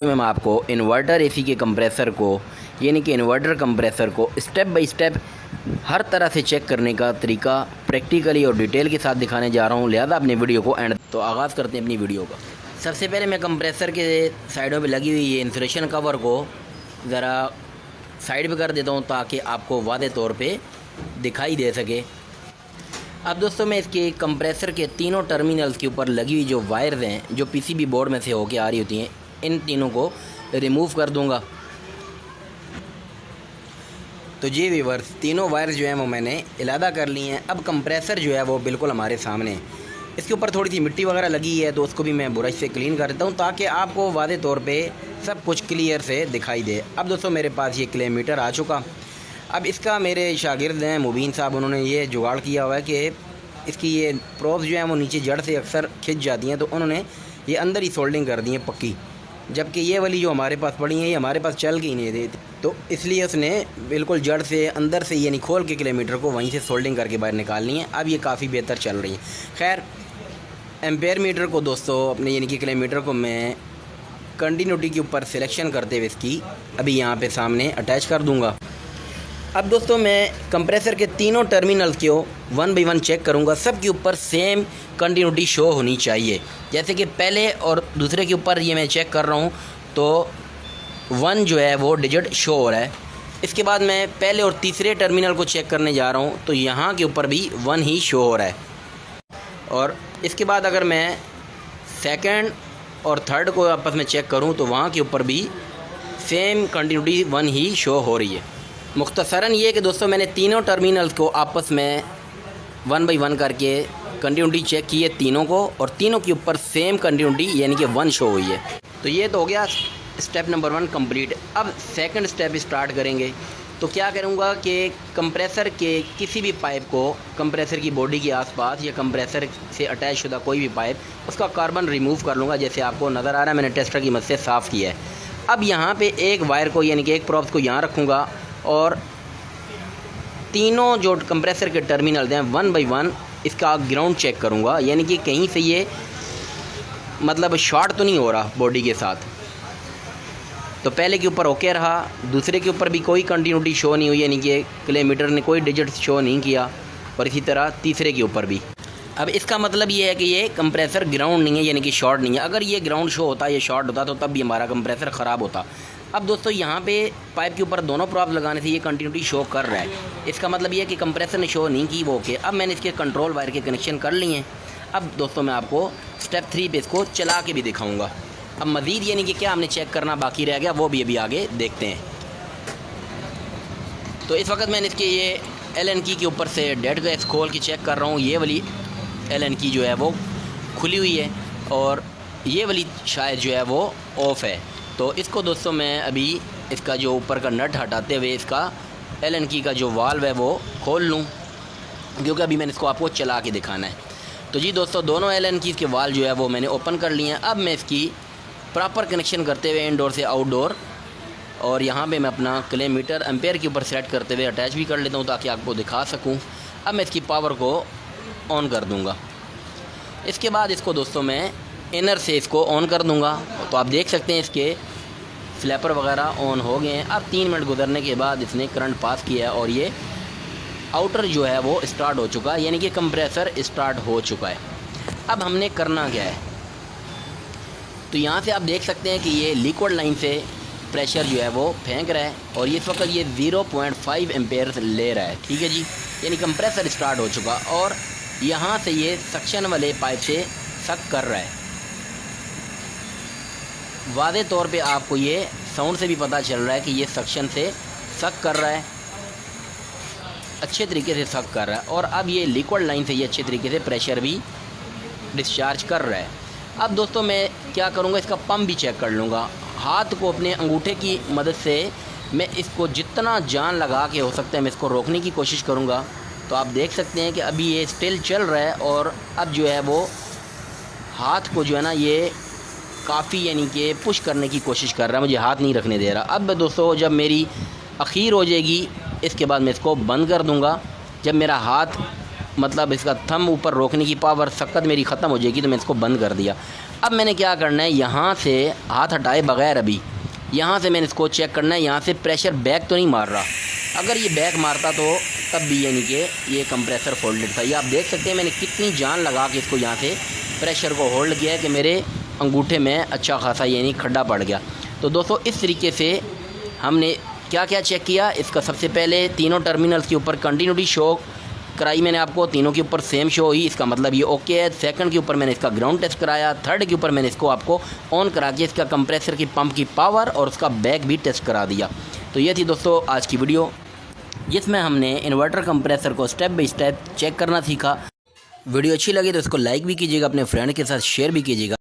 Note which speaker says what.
Speaker 1: मैं आपको inverter AC के कंप्रेसर को यानी कि इन्वर्टर कंप्रेसर को स्टेप बाय स्टेप हर तरह से चेक करने का तरीका प्रैक्टिकली और डिटेल के साथ दिखाने जा रहा हूं। लिहाजा अपनी वीडियो को एंड तो आगाज़ करते हैं अपनी वीडियो का। सबसे पहले मैं कंप्रेसर के साइडों पे लगी हुई ये इंसुलेशन कवर को ज़रा साइड पे कर देता हूं ताकि आपको वादे तौर पे दिखाई दे सके। अब दोस्तों मैं इसके कंप्रेसर के तीनों टर्मिनल्स के ऊपर लगी हुई जो वायर्स हैं जो पीसीबी बोर्ड में से होके आ रही होती हैं, इन तीनों को रिमूव कर दूंगा। तो जी व्यूअर्स, तीनों वायर्स जो हैं वो मैंने इलादा कर ली हैं। अब कंप्रेसर जो है वो बिल्कुल हमारे सामने है। इसके ऊपर थोड़ी सी मिट्टी वगैरह लगी है तो उसको भी मैं ब्रश से क्लीन कर देता हूँ ताकि आपको वादे तौर पे सब कुछ क्लियर से दिखाई दे। अब दोस्तों मेरे पास ये क्ले मीटर आ चुका। अब इसका मेरे शागिर्द हैं मुबीन साहब, उन्होंने ये जुगाड़ किया हुआ है कि इसकी ये प्रोब्स जो हैं वो नीचे जड़ से अक्सर खिंच जाती हैं, तो उन्होंने ये अंदर ही सोल्डिंग कर दी है पक्की। जबकि ये वाली जो हमारे पास पड़ी हैं ये हमारे पास चल के ही नहीं देती, तो इसलिए उसने बिल्कुल जड़ से अंदर से यानी खोल के किलोमीटर को वहीं से सोल्डिंग करके बाहर निकालनी है। अब ये काफ़ी बेहतर चल रही है। खैर, एम्पेयर मीटर को दोस्तों अपने यानी कि किलोमीटर को मैं कंटिन्यूटी के ऊपर सिलेक्शन करते हुए इसकी अभी यहाँ पे सामने अटैच कर दूँगा। अब दोस्तों मैं कंप्रेसर के तीनों टर्मिनल्स को 1 बाय 1 चेक करूँगा। सब के ऊपर सेम कंटिन्यूटी शो होनी चाहिए। जैसे कि पहले और दूसरे के ऊपर ये मैं चेक कर रहा हूँ तो 1 जो है वो डिजिट शो हो रहा है। इसके बाद मैं पहले और तीसरे टर्मिनल को चेक करने जा रहा हूँ तो यहाँ के ऊपर भी 1 ही शो हो रहा है। और इसके बाद अगर मैं सेकंड और थर्ड को आपस में चेक करूँ तो वहाँ के ऊपर भी सेम कंटिन्यूटी 1 ही शो हो रही है। मुख्तसरन ये कि दोस्तों मैंने तीनों टर्मिनल्स को आपस में 1 बाय 1 करके कंटिन्यूटी चेक की है तीनों को, और तीनों के ऊपर सेम कंटिन्यूटी यानी कि 1 शो हुई है। तो ये तो हो गया स्टेप नंबर 1 कंप्लीट। अब सेकंड स्टेप स्टार्ट करेंगे। तो क्या करूँगा कि कंप्रेसर के किसी भी पाइप को कंप्रेसर की बॉडी के आसपास या कंप्रेसर से अटैच शुदा कोई भी पाइप, उसका कार्बन रिमूव कर लूँगा। जैसे आपको नज़र आ रहा है मैंने टेस्टर की मदद से साफ़ किया है। अब यहाँ पे एक वायर को यानी कि एक प्रोब को यहाँ रखूँगा और तीनों जो कंप्रेसर के टर्मिनल हैं 1 बाय 1 इसका ग्राउंड चेक करूँगा, यानी कि कहीं से ये मतलब शॉर्ट तो नहीं हो रहा बॉडी के साथ। तो पहले के ऊपर ओके रहा, दूसरे के ऊपर भी कोई कंटिन्यूटी शो नहीं हुई, यानी कि किलोमीटर ने कोई डिजिट शो नहीं किया, और इसी तरह तीसरे के ऊपर भी। अब इसका मतलब ये है कि ये कंप्रेसर ग्राउंड नहीं है, यानी कि शॉर्ट नहीं है। अगर ये ग्राउंड शो होता, ये शॉर्ट होता तो तब भी हमारा कंप्रेसर ख़राब होता। अब दोस्तों यहाँ पे पाइप के ऊपर दोनों प्रॉप लगाने से ये कंटिन्यूटी शो कर रहा है। इसका मतलब ये है कि कंप्रेसर ने शो नहीं की वो ओके। अब मैंने इसके कंट्रोल वायर के कनेक्शन कर लिए हैं। अब दोस्तों मैं आपको स्टेप 3 पे इसको चला के भी दिखाऊंगा। अब मज़ीद यानी कि क्या हमने चेक करना बाकी रह गया वो भी अभी आगे देखते हैं। तो इस वक्त मैंने इसके ये एलन की के ऊपर से डेड गैस खोल के चेक कर रहा हूँ। ये वाली एलन की जो है वो खुली हुई है और ये वाली शायद जो है वो ऑफ़ है। तो इसको दोस्तों मैं अभी इसका जो ऊपर का नट हटाते हुए इसका एलन की का जो वाल्व है वो खोल लूँ, क्योंकि अभी मैंने इसको आपको चला के दिखाना है। तो जी दोस्तों दोनों एलन की के वाल्व जो है वो मैंने ओपन कर लिए हैं। अब मैं इसकी प्रॉपर कनेक्शन करते हुए इनडोर से आउटडोर, और यहाँ पे मैं अपना क्ले मीटर एम्पेयर के ऊपर सेट करते हुए अटैच भी कर लेता हूँ ताकि आपको दिखा सकूँ। अब मैं इसकी पावर को ऑन कर दूँगा। इसके बाद इसको दोस्तों मैं इनर से इसको ऑन कर दूँगा। तो आप देख सकते हैं इसके फ्लैपर वगैरह ऑन हो गए हैं। अब 3 मिनट गुजरने के बाद इसने करंट पास किया है और ये आउटर जो है वो स्टार्ट हो चुका है, यानी कि कंप्रेसर स्टार्ट हो चुका है। अब हमने करना क्या है, तो यहाँ से आप देख सकते हैं कि ये लिक्विड लाइन से प्रेशर जो है वो फेंक रहा है और इस वक्त ये 0.5 एम्पेयर ले रहा है। ठीक है जी, यानी कंप्रेसर स्टार्ट हो चुका और यहाँ से ये सक्शन वाले पाइप से सक कर रहा है। वादे तौर पे आपको ये साउंड से भी पता चल रहा है कि ये सक्शन से सक कर रहा है, अच्छे तरीके से सक कर रहा है। और अब ये लिक्विड लाइन से ये अच्छे तरीके से प्रेशर भी डिस्चार्ज कर रहा है। अब दोस्तों मैं क्या करूँगा, इसका पंप भी चेक कर लूँगा। हाथ को अपने अंगूठे की मदद से मैं इसको जितना जान लगा के हो सकता है मैं इसको रोकने की कोशिश करूँगा। तो आप देख सकते हैं कि अभी ये स्टिल चल रहा है और अब जो है वो हाथ को जो है ना ये काफ़ी यानी कि पुश करने की कोशिश कर रहा है, मुझे हाथ नहीं रखने दे रहा। अब दोस्तों जब मेरी आखिर हो जाएगी इसके बाद मैं इसको बंद कर दूंगा। जब मेरा हाथ मतलब इसका थंब ऊपर रोकने की पावर सख्त मेरी ख़त्म हो जाएगी, तो मैं इसको बंद कर दिया। अब मैंने क्या करना है, यहाँ से हाथ हटाए बगैर अभी यहाँ से मैंने इसको चेक करना है, यहाँ से प्रेशर बैक तो नहीं मार रहा। अगर ये बैक मारता तो तब भी यानी कि ये कंप्रेसर फोल्डेड था। ये आप देख सकते हैं मैंने कितनी जान लगा के इसको यहाँ से प्रेशर को होल्ड किया है कि मेरे अंगूठे में अच्छा खासा यानी खड्डा पड़ गया। तो दोस्तों इस तरीके से हमने क्या क्या चेक किया। इसका सबसे पहले तीनों टर्मिनल्स के ऊपर कंटिन्यूटी शो कराई मैंने आपको, तीनों के ऊपर सेम शो हुई, इसका मतलब ये ओके है। सेकंड के ऊपर मैंने इसका ग्राउंड टेस्ट कराया। थर्ड के ऊपर मैंने इसको आपको ऑन करा के इसका कंप्रेसर की पंप की पावर और उसका बैक भी टेस्ट करा दिया। तो ये थी दोस्तों आज की वीडियो, जिसमें हमने इन्वर्टर कंप्रेसर को स्टेप बाई स्टेप चेक करना सीखा। वीडियो अच्छी लगी तो इसको लाइक भी कीजिएगा, अपने फ्रेंड के साथ शेयर भी कीजिएगा।